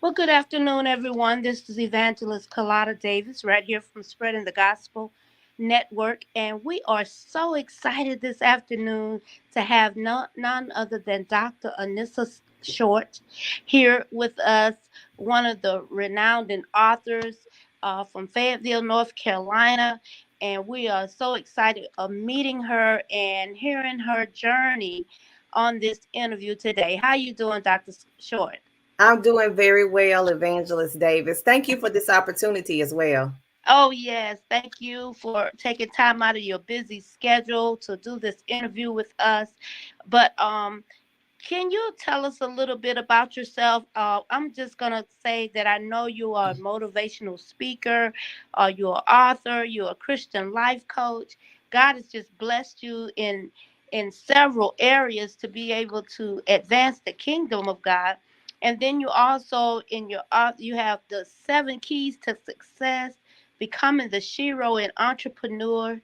Well, good afternoon, everyone. This is Evangelist Kalata Davis, right here from Spreading the Gospel Network. And we are so excited this afternoon to have none other than Dr. Anissa Short here with us, one of the renowned and authors from Fayetteville, North Carolina. And we are so excited of meeting her and hearing her journey on this interview today. How you doing, Dr. Short? I'm doing very well, Evangelist Davis. Thank you for this opportunity as well. Oh, yes. Thank you for taking time out of your busy schedule to do this interview with us. But can you tell us a little bit about yourself? I'm just going to say that I know you are a motivational speaker, you're an author, you're a Christian life coach. God has just blessed you in several areas to be able to advance the kingdom of God. And then you also in your you have the 7 keys to success, becoming the shero and entrepreneur,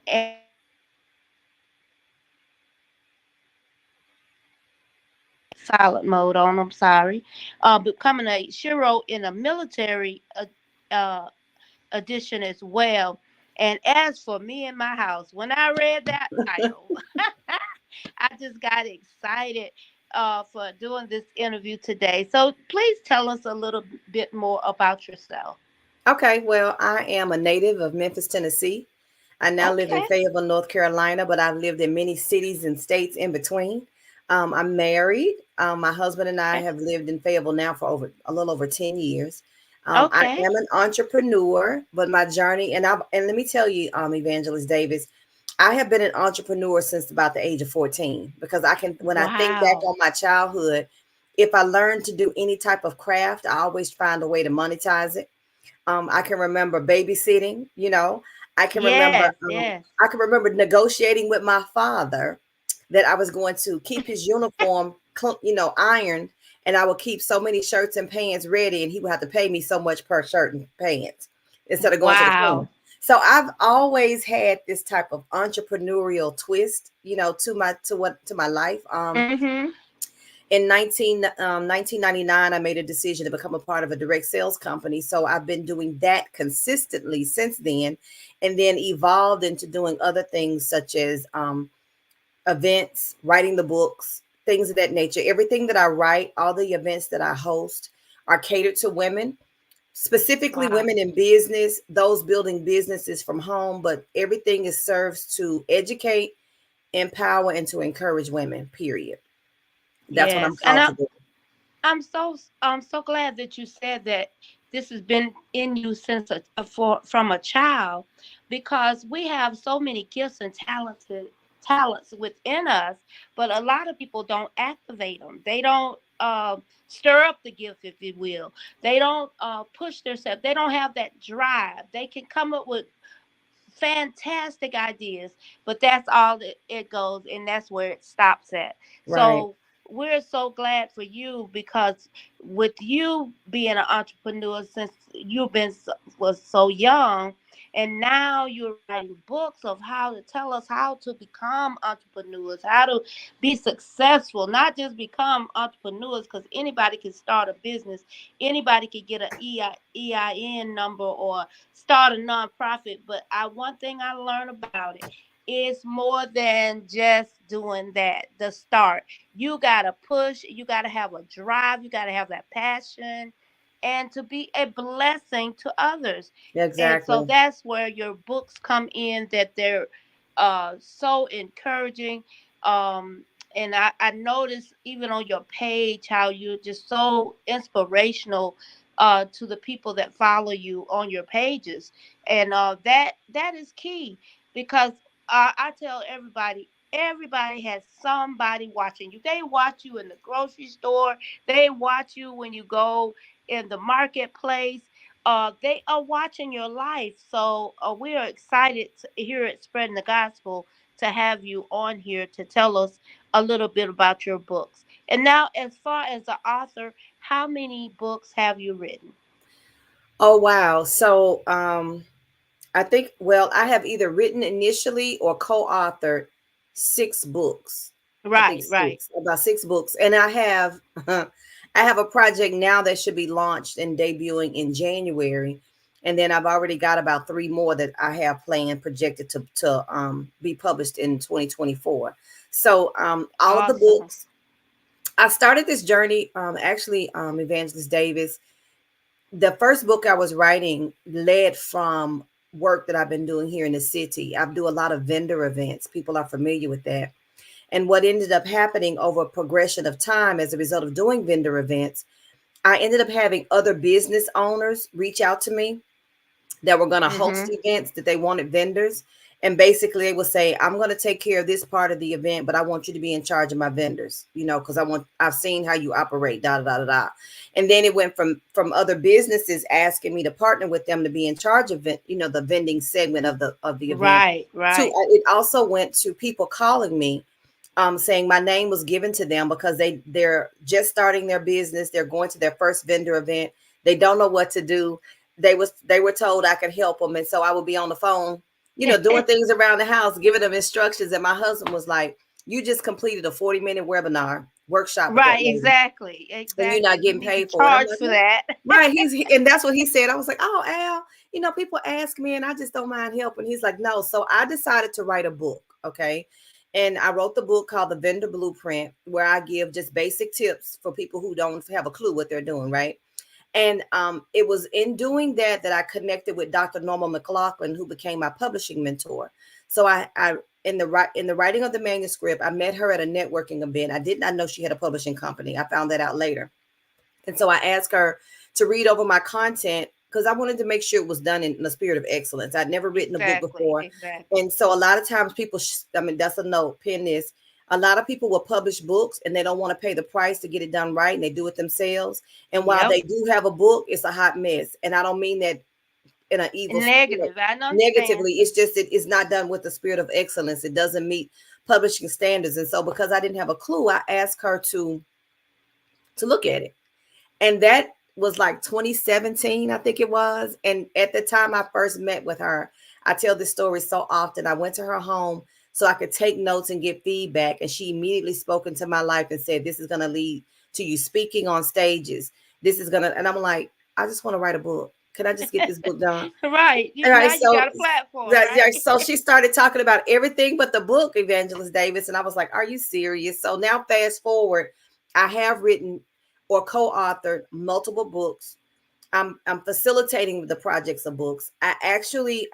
and silent mode on. I'm sorry. Becoming a shero in a military uh, edition as well. And as for me and my house, when I read that title, I just got excited for doing this interview today. So please tell us a little bit more about yourself. Okay, well, I am a native of Memphis, Tennessee. I now live in Okay. Fayetteville, North Carolina, but I've lived in many cities and states in between. I'm married. My husband and I Okay. have lived in Fayetteville now for over a little over 10 years. I Okay. am an entrepreneur, but my journey, and let me tell you, Evangelist Davis, I have been an entrepreneur since about the age of 14 because when I think back Wow. on my childhood, if I learned to do any type of craft, I always find a way to monetize it. I can remember babysitting, I can remember, Yes. Yes. I can remember negotiating with my father that I was going to keep his uniform, ironed, and I would keep so many shirts and pants ready, and he would have to pay me so much per shirt and pants instead of going to the cleaner. Wow. So I've always had this type of entrepreneurial twist, to my life. Mm-hmm. In 1999, I made a decision to become a part of a direct sales company. So I've been doing that consistently since then, and then evolved into doing other things such as events, writing the books, things of that nature. Everything that I write, all the events that I host are catered to women, specifically Wow. women in business, those building businesses from home, but everything is serves to educate, empower, and to encourage women, period. That's what I'm Yes. And called to do. I'm so glad that you said that this has been in you since from a child, because we have so many gifts and talents within us, but a lot of people don't activate them. They don't stir up the gift, if you will. They don't push themselves. They don't have that drive. They can come up with fantastic ideas, but that's all it goes, and that's where it stops at. Right. So we're so glad for you, because with you being an entrepreneur since you've been was so young, and now you're writing books of how to tell us how to become entrepreneurs, how to be successful, not just become entrepreneurs, because anybody can start a business, anybody can get an EIN number or start a nonprofit. But one thing I learned about it is more than just doing that. The start, you gotta push. You gotta have a drive. You gotta have that passion, and to be a blessing to others. And so Exactly. that's where your books come in. That they're so encouraging. And I noticed even on your page how you're just so inspirational to the people that follow you on your pages, and that is key, because I tell everybody. Everybody has somebody watching you. They watch you in the grocery store. They watch you when you go in the marketplace. They are watching your life. So we are excited here at Spreading the Gospel to have you on here to tell us a little bit about your books. And now, as far as the author, how many books have you written? Oh wow. So I think, well, I have either written initially or co-authored 6 books. I think Right, right. about 6 books. And I have I have a project now that should be launched and debuting in January. And then I've already got about three more that I have planned, projected to be published in 2024. So all of the Awesome. books, I started this journey, Evangelist Davis. The first book I was writing led from work that I've been doing here in the city. I do a lot of vendor events. People are familiar with that. And what ended up happening over a progression of time as a result of doing vendor events, I ended up having other business owners reach out to me that were going to host Mm-hmm. events, that they wanted vendors. And basically they would say, I'm going to take care of this part of the event, but I want you to be in charge of my vendors, because I've seen how you operate, da, da, da, da, da. And then it went from other businesses asking me to partner with them to be in charge of it, the vending segment of the event. Right, To right. it also went to people calling me, saying my name was given to them because they're just starting their business. They're going to their first vendor event. They don't know what to do. They were told I could help them, and so I would be on the phone, doing things around the house, giving them instructions. And my husband was like, "You just completed a 40-minute webinar workshop with that Right, lady, exactly, and you're not exactly. You getting need to paid for it." I'm charge like, for "No." that. Right? And that's what he said. I was like, "Oh, Al, people ask me, and I just don't mind helping." He's like, "No." So I decided to write a book. Okay. And I wrote the book called The Vendor Blueprint, where I give just basic tips for people who don't have a clue what they're doing, right? And it was in doing that I connected with Dr. Norma McLaughlin, who became my publishing mentor. So I in the writing of the manuscript, I met her at a networking event. I did not know she had a publishing company. I found that out later. And so I asked her to read over my content because I wanted to make sure it was done in the spirit of excellence. I'd never written a book Exactly, before. exactly. And so a lot of times people, that's a note, pin this. A lot of people will publish books and they don't want to pay the price to get it done right, and they do it themselves. And while Yep. they do have a book, it's a hot mess. And I don't mean that in an evil, Negative. I understand. negatively. It's just, it's not done with the spirit of excellence. It doesn't meet publishing standards. And so because I didn't have a clue, I asked her to look at it. And that was like 2017, I think it was. And at the time I first met with her, I tell this story so often. I went to her home so I could take notes and get feedback. And she immediately spoke into my life and said, "This is going to lead to you speaking on stages. This is going to," and I'm like, "I just want to write a book. Can I just get this book done?" Right. All right. Now you So got a platform, that, yeah, right? so she started talking about everything but the book, Evangelist Davis. And I was like, "Are you serious?" So now fast forward, I have written or co-authored multiple books. I'm facilitating the projects of books. I actually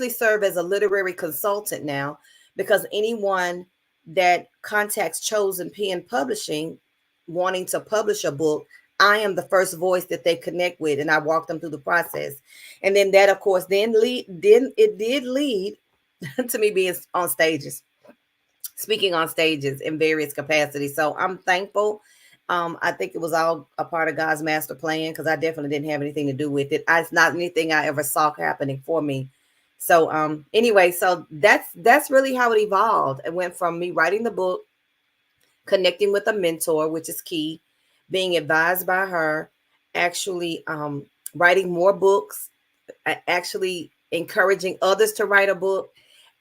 serve as a literary consultant now, because anyone that contacts Chosen Pen Publishing wanting to publish a book, I am the first voice that they connect with, and I walk them through the process. And then that, of course, then it did lead to me being on stages, speaking on stages in various capacities. So I'm thankful. I think it was all a part of God's master plan, because I definitely didn't have anything to do with it. It's not anything I ever saw happening for me. So anyway, so that's really how it evolved. It went from me writing the book, connecting with a mentor, which is key, being advised by her, actually writing more books, actually encouraging others to write a book,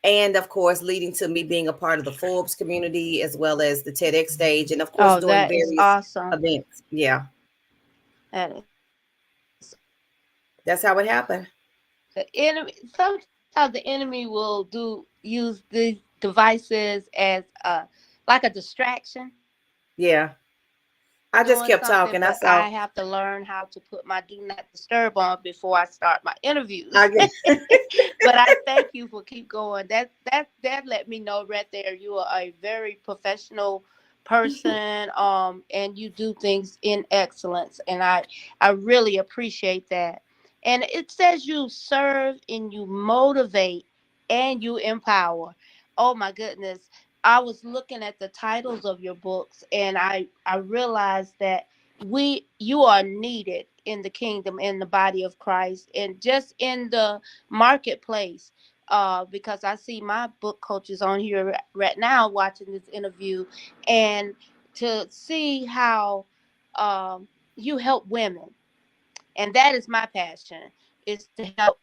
and of course leading to me being a part of the Forbes community as well as the TEDx stage, and of course Oh, doing that is various awesome. events. Yeah, That is that's how it happened. the enemy. Sometimes the enemy will use these devices as like a distraction Yeah, from I just doing kept something, talking. I but saw. I have to learn how to put my do not disturb on before I start my interviews. I get. But I thank you for keep going. That let me know right there you are a very professional person, and you do things in excellence, and I really appreciate that. And it says you serve and you motivate and you empower. Oh my goodness. I was looking at the titles of your books, and I realized that you are needed in the kingdom, in the body of Christ, and just in the marketplace. Because I see my book coaches on here right now watching this interview, and to see how you help women, and that is my passion, is to help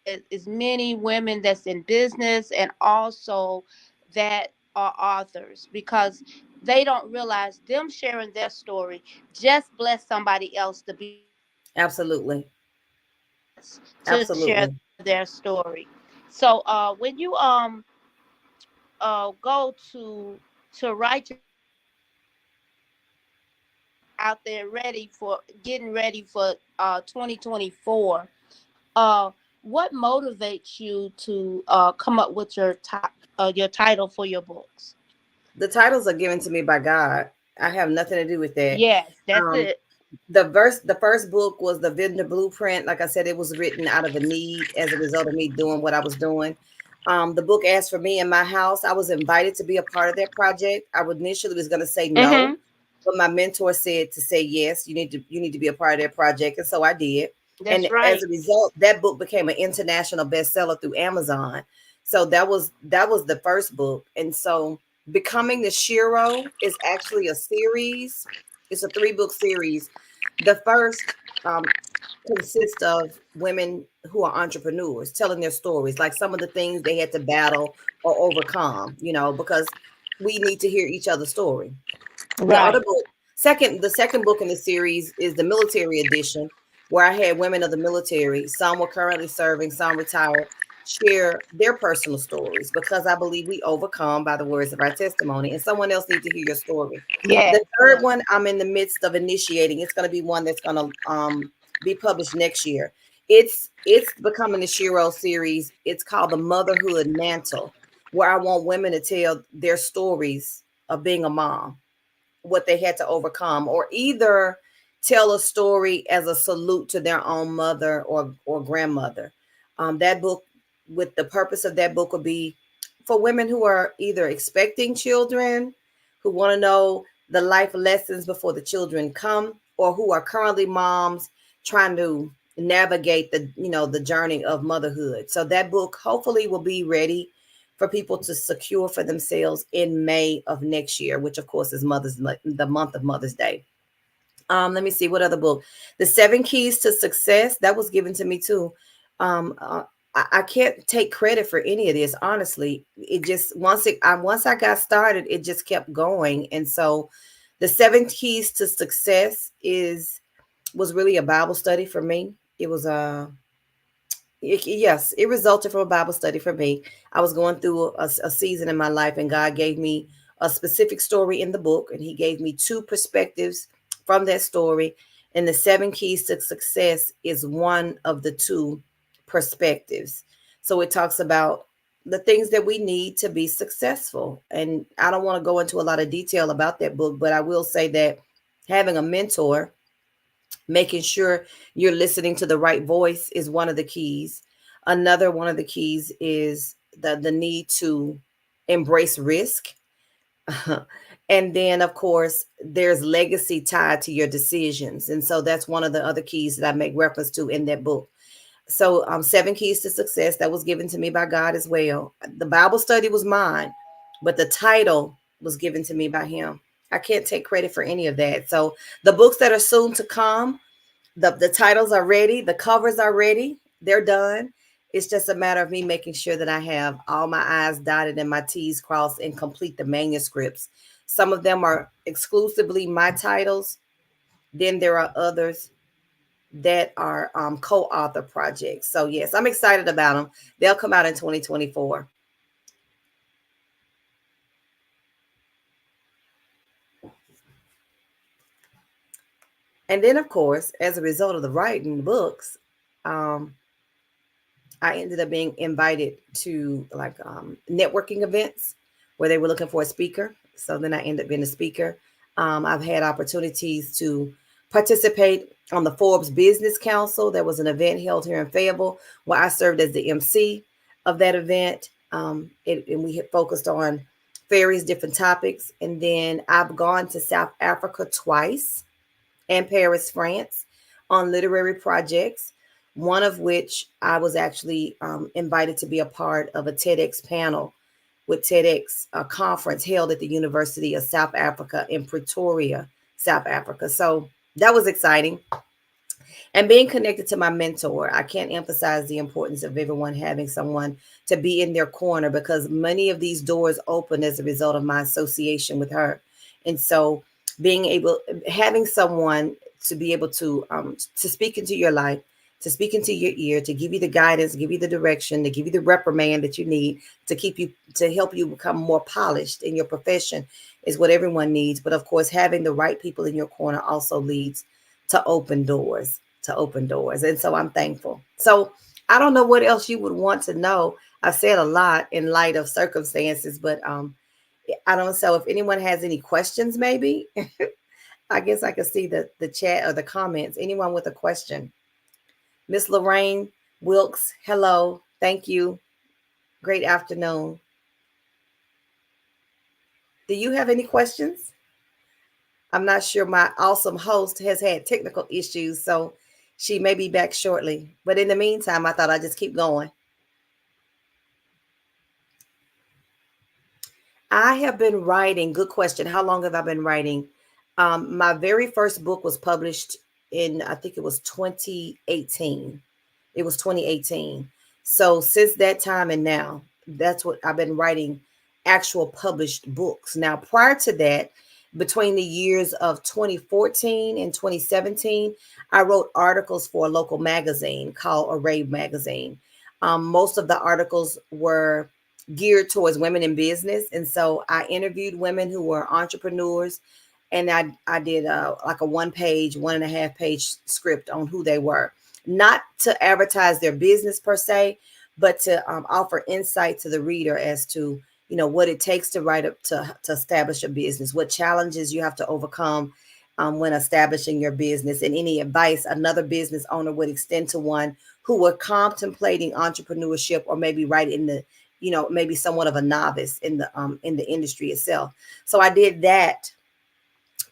as many women that's in business and also that are authors, because they don't realize them sharing their story just bless somebody else to be Absolutely. to share Absolutely. their story. So when you go to write your book out there ready for getting ready for 2024, uh what motivates you to come up with your title for your books? The titles are given to me by God. I have nothing to do with that. Yes, that's Um, it. the first book was the Vendor Blueprint. Like I said, it was written out of a need as a result of me doing what I was doing. The book asked for me in my house. I was invited to be a part of that project. I would initially was going to say no, Mm-hmm. but my mentor said to say yes. You need to be a part of that project, and so I did. And That's as right. a result, that book became an international bestseller through Amazon. So that was the first book, and so Becoming the Shiro is actually a series. It's a 3-book series. The first consists of women who are entrepreneurs telling their stories, like some of the things they had to battle or overcome, you know, because we need to hear each other's story. The other Right. book, the second book in the series is the military edition, where I had women of the military, some were currently serving, some retired, share their personal stories because I believe we overcome by the words of our testimony, and someone else needs to hear your story. The Yes. third Yes. one I'm in the midst of initiating. It's going to be one that's going to be published next year. It's Becoming the Shiro series. It's called the Motherhood Mantle, where I want women to tell their stories of being a mom, what they had to overcome, or either tell a story as a salute to their own mother or grandmother. That book, with the purpose of that book, would be for women who are either expecting children, who want to know the life lessons before the children come, or who are currently moms trying to navigate the journey of motherhood. So that book hopefully will be ready for people to secure for themselves in May of next year, which of course is the month of Mother's Day. Let me see what other book. The 7 Keys to Success, that was given to me too. Um, uh, I can't take credit for any of this, honestly. It just once I got started, it just kept going, and so the 7 Keys to Success is was really a Bible study for me. It was yes, it resulted from a Bible study for me. I was going through a season in my life, and God gave me a specific story in the book, and He gave me two perspectives from that story. And the 7 Keys to Success is one of the two perspectives. So it talks about the things that we need to be successful. And I don't want to go into a lot of detail about that book, but I will say that having a mentor, making sure you're listening to the right voice is one of the keys. Another one of the keys is the need to embrace risk. And then, of course, there's legacy tied to your decisions. And so that's one of the other keys that I make reference to in that book. So, 7 Keys to Success, that was given to me by God as well. The Bible study was mine, but the title was given to me by Him. I can't take credit for any of that. So, the books that are soon to come, the titles are ready, the covers are ready, they're done. It's just a matter of me making sure that I have all my I's dotted and my T's crossed and complete the manuscripts. Some of them are exclusively my titles. Then there are others that are co-author projects. So yes, I'm excited about them. They'll come out in 2024. And then, of course, as a result of the writing the books, um, I ended up being invited to like networking events where they were looking for a speaker. So then I ended up being a speaker. I've had opportunities to participate on the Forbes Business Council. There was an event held here in Fayetteville where I served as the MC of that event. And we had focused on various different topics. And then I've gone to South Africa twice and Paris, France, on literary projects, one of which I was actually invited to be a part of a TEDx panel with TEDx conference held at the University of South Africa in Pretoria, South Africa. So that was exciting. And being connected to my mentor, I can't emphasize the importance of everyone having someone to be in their corner because many of these doors open as a result of my association with her. And so having someone to be able to speak into your life, to speak into your ear, to give you the guidance, give you the direction, to give you the reprimand that you need to help you become more polished in your profession is what everyone needs. But of course, having the right people in your corner also leads to open doors, And so I'm thankful. So I don't know what else you would want to know. I've said a lot in light of circumstances, but I don't know. So if anyone has any questions, maybe I guess I could see the chat or the comments. Anyone with a question? Miss Lorraine Wilkes, hello. Thank you. Great afternoon. Do you have any questions? I'm not sure. My awesome host has had technical issues, so she may be back shortly. But in the meantime, I thought I'd just keep going. I have been writing. Good question. How long have I been writing? My very first book was published in, I think it was 2018. It was 2018. So since that time and now, that's what I've been writing, actual published books. Now, prior to that, between the years of 2014 and 2017, I wrote articles for a local magazine called Array Magazine. Most of the articles were geared towards women in business. And so I interviewed women who were entrepreneurs, and I did like a 1.5 page script on who they were, not to advertise their business per se, but to offer insight to the reader as to, what it takes to write up to establish a business, what challenges you have to overcome when establishing your business, and any advice another business owner would extend to one who were contemplating entrepreneurship, or maybe right in the, maybe somewhat of a novice in the industry itself. So I did that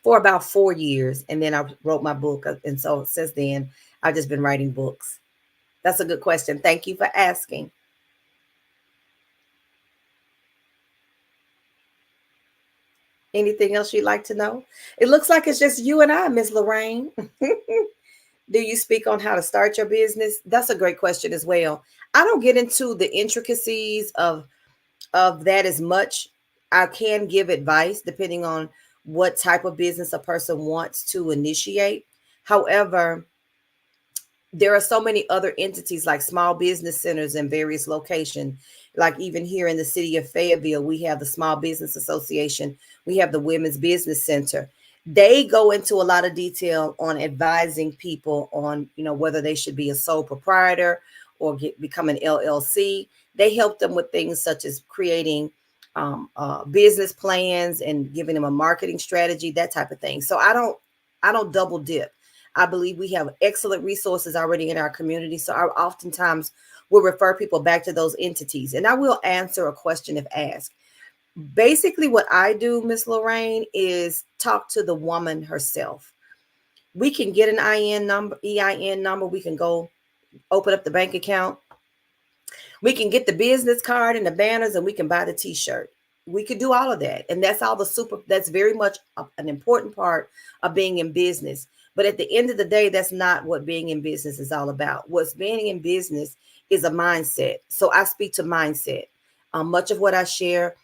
for about 4 years, and then I wrote my book. And so since then, I've just been writing books. That's a good question. Thank you for asking. Anything else you'd like to know? It looks like it's just you and I, Miss Lorraine. Do you speak on how to start your business? That's a great question as well. I don't get into the intricacies of that as much. I can give advice depending on what type of business a person wants to initiate. However, there are so many other entities like small business centers in various locations. Like even here in the city of Fayetteville, we have the Small Business Association. We have the Women's Business Center. They go into a lot of detail on advising people on, whether they should be a sole proprietor or become an LLC. They help them with things such as creating business plans and giving them a marketing strategy, that type of thing. So I don't double dip. I believe we have excellent resources already in our community. So I oftentimes will refer people back to those entities, and I will answer a question if asked. Basically, what I do, Miss Lorraine, is talk to the woman herself. We can get an EIN number. We can go open up the bank account. We can get the business card and the banners, and we can buy the t-shirt. We could do all of that. And that's very much an important part of being in business. But at the end of the day, that's not what being in business is all about. What's being in business is a mindset. So I speak to mindset. Much of what I share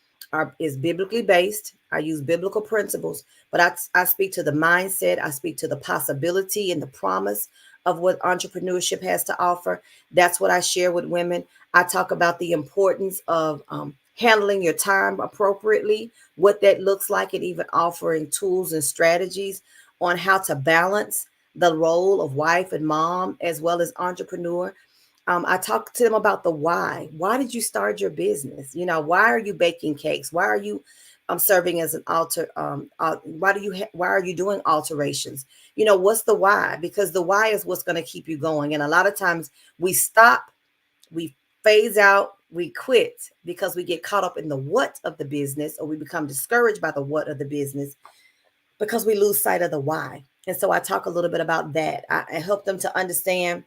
is biblically based. I use biblical principles, but I speak to the mindset. I speak to the possibility and the promise of what entrepreneurship has to offer. That's what I share with women. I talk about the importance of handling your time appropriately, what that looks like, and even offering tools and strategies on how to balance the role of wife and mom as well as entrepreneur. I talk to them about the why. Why did you start your business? Why are you baking cakes? Why are you serving as an altar? Why are you doing alterations? What's the why? Because the why is what's going to keep you going. And a lot of times we stop, we phase out, we quit because we get caught up in the what of the business, or we become discouraged by the what of the business because we lose sight of the why. And so I talk a little bit about that. I help them to understand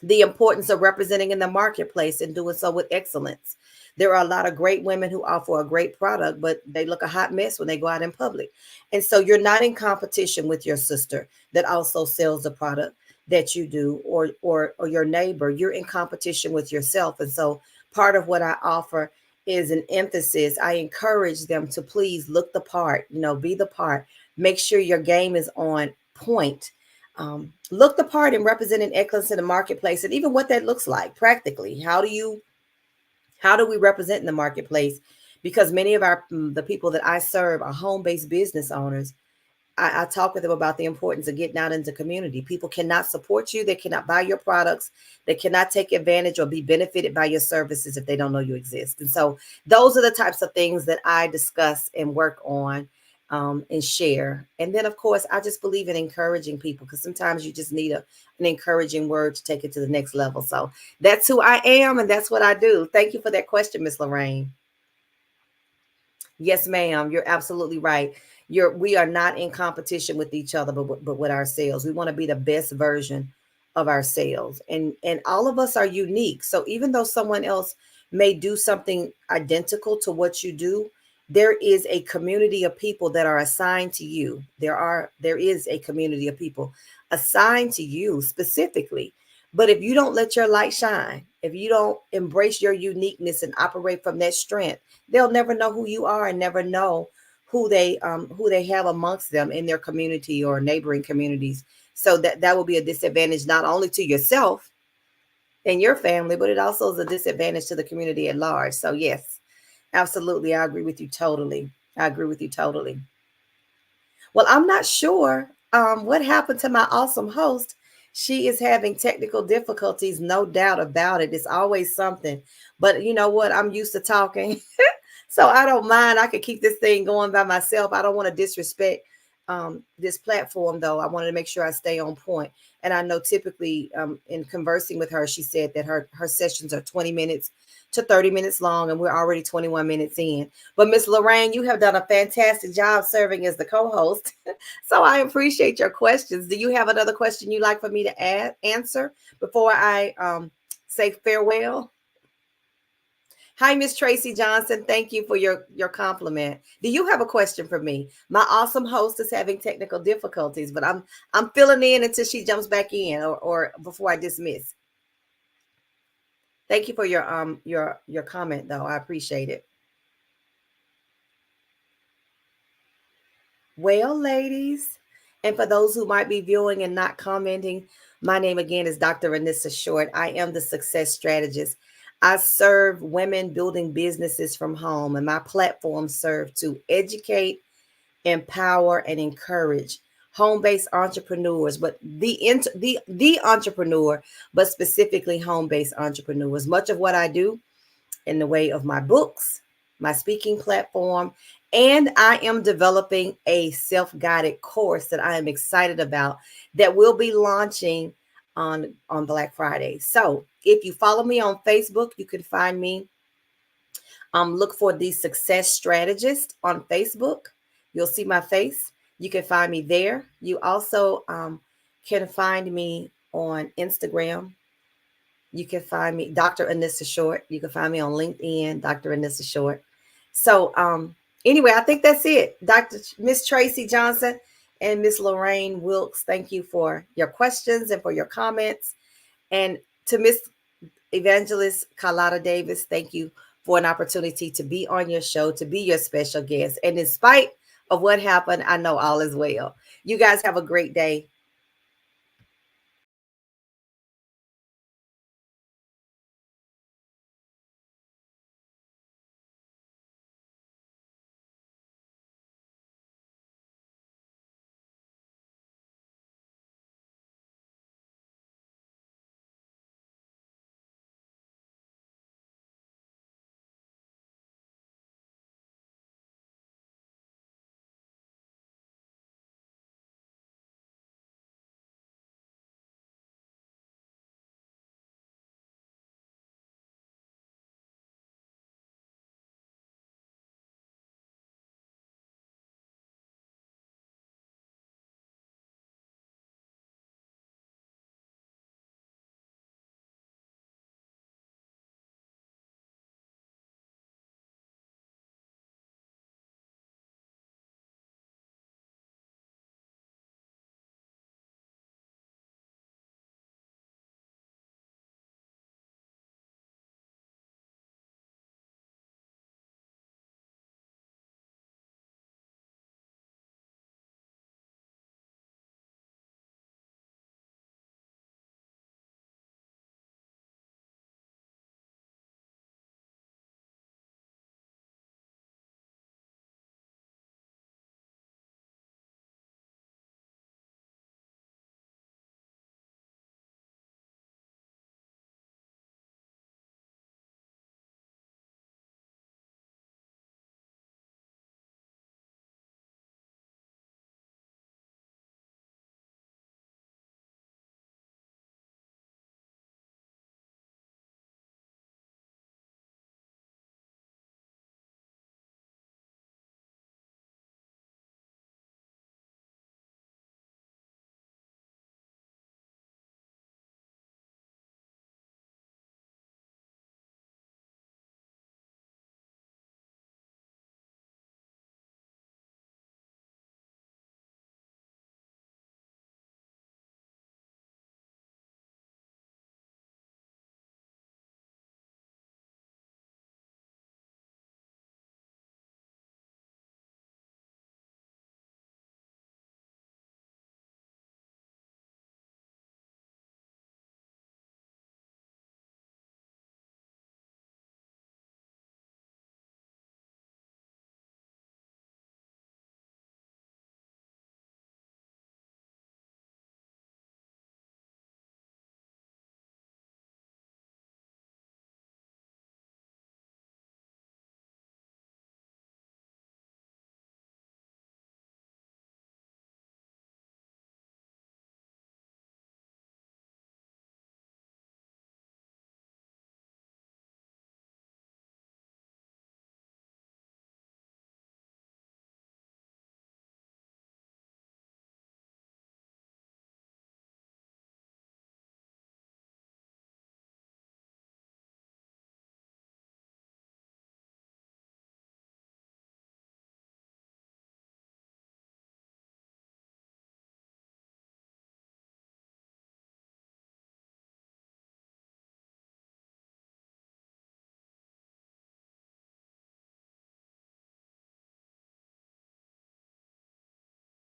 the importance of representing in the marketplace and doing so with excellence. There are a lot of great women who offer a great product, but they look a hot mess when they go out in public. And so you're not in competition with your sister that also sells the product that you do, or your neighbor. You're in competition with yourself. And so part of what I offer is an emphasis. I encourage them to please look the part, be the part. Make sure your game is on point. Look the part in representing excellence in the marketplace, and even what that looks like practically. How do we represent in the marketplace? Because many of the people that I serve are home-based business owners. I talk with them about the importance of getting out into community. People cannot support you. They cannot buy your products. They cannot take advantage or be benefited by your services if they don't know you exist. And so those are the types of things that I discuss and work on, and share. And then, of course, I just believe in encouraging people, because sometimes you just need an encouraging word to take it to the next level. So that's who I am, and that's what I do. Thank you for that question, Miss Lorraine. Yes, ma'am. You're absolutely right. We are not in competition with each other, but with ourselves. We want to be the best version of ourselves. And all of us are unique. So even though someone else may do something identical to what you do, there is a community of people that are assigned to you. There is a community of people assigned to you specifically. But if you don't let your light shine, if you don't embrace your uniqueness and operate from that strength, they'll never know who you are and never know who they have amongst them in their community or neighboring communities. So that will be a disadvantage not only to yourself and your family, but it also is a disadvantage to the community at large. So yes, absolutely, I agree with you totally. I agree with you totally. Well, I'm not sure what happened to my awesome host. She is having technical difficulties, no doubt about it. It's always something. But you know what? I'm used to talking. So I don't mind. I could keep this thing going by myself. I don't want to disrespect this platform, though. I wanted to make sure I stay on point. And I know typically in conversing with her, she said that her sessions are 20 minutes to 30 minutes long, and we're already 21 minutes in. But Miss Lorraine, you have done a fantastic job serving as the co-host. So I appreciate your questions. Do you have another question you'd like for me to answer before I say farewell? Hi, Miss Tracy Johnson. Thank you for your compliment. Do you have a question for me? My awesome host is having technical difficulties, but I'm filling in until she jumps back in, or before I dismiss. Thank you for your comment, though. I appreciate it. Well, ladies, and for those who might be viewing and not commenting, my name again is Dr. Anissa Short. I am the success strategist. I serve women building businesses from home, and my platform serve to educate, empower, and encourage home-based entrepreneurs, but the entrepreneur, but specifically home-based entrepreneurs. Much of what I do in the way of my books, my speaking platform, and I am developing a self-guided course that I am excited about that will be launching on Black Friday. So if you follow me on Facebook, you can find me. Look for the Success Strategist on Facebook. You'll see my face. You can find me there. You also can find me on Instagram. You can find me, Dr. Anissa Short. You can find me on LinkedIn, Dr. Anissa Short. So anyway, I think that's it. Miss Tracy Johnson and Miss Lorraine Wilkes, thank you for your questions and for your comments. And to Miss Evangelist Carlotta Davis, thank you for an opportunity to be on your show, to be your special guest. And in spite of what happened, I know all is well. You guys have a great day.